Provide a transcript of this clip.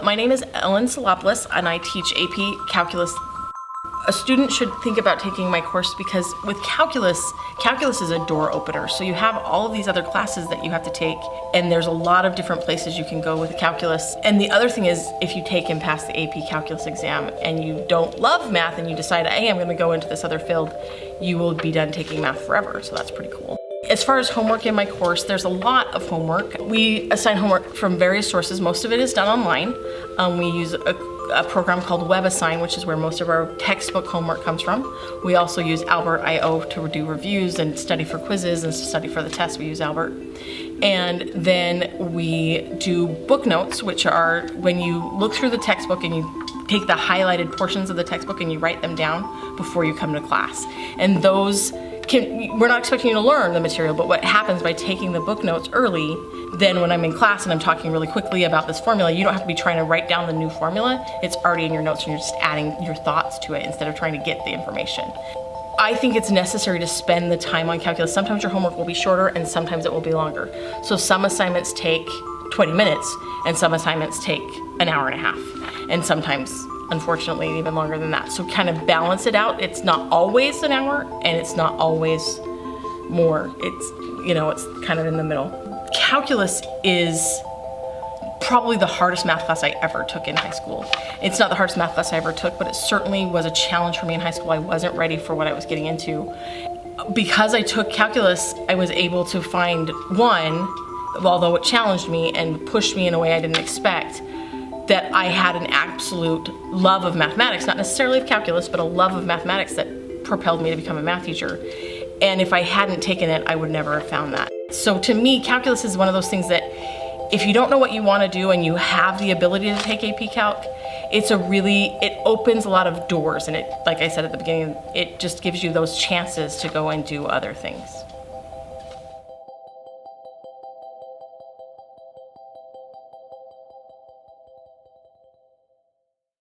My name is Ellen Salopoulos, and I teach AP Calculus. A student should think about taking my course because with calculus is a door opener. So you have all of these other classes that you have to take, and there's a lot of different places you can go with calculus. And the other thing is, if you take and pass the AP Calculus exam and you don't love math and you decide, hey, I'm gonna go into this other field, you will be done taking math forever. So that's pretty cool. As far as homework in my course, there's a lot of homework. We assign homework from various sources. Most of it is done online. We use a program called WebAssign, which is where most of our textbook homework comes from. We also use Albert.io to do reviews and study for quizzes and study for the tests. We use Albert. And then we do book notes, which are when you look through the textbook and you take the highlighted portions of the textbook and you write them down before you come to class. And those we're not expecting you to learn the material, but what happens by taking the book notes early, then when I'm in class and I'm talking really quickly about this formula, you don't have to be trying to write down the new formula. It's already in your notes and you're just adding your thoughts to it instead of trying to get the information. I think it's necessary to spend the time on calculus. Sometimes your homework will be shorter and sometimes it will be longer. So some assignments take 20 minutes and some assignments take an hour and a half. And sometimes, unfortunately, even longer than that. So kind of balance it out. It's not always an hour and it's not always more. It's kind of in the middle. Calculus is probably the hardest math class I ever took in high school. It's not the hardest math class I ever took, but it certainly was a challenge for me in high school. I wasn't ready for what I was getting into. Because I took calculus, I was able to find one, although it challenged me and pushed me in a way I didn't expect, that I had an absolute love of mathematics, not necessarily of calculus, but a love of mathematics that propelled me to become a math teacher. And if I hadn't taken it, I would never have found that. So to me, calculus is one of those things that if you don't know what you want to do and you have the ability to take AP Calc, it opens a lot of doors, and it, like I said at the beginning, it just gives you those chances to go and do other things.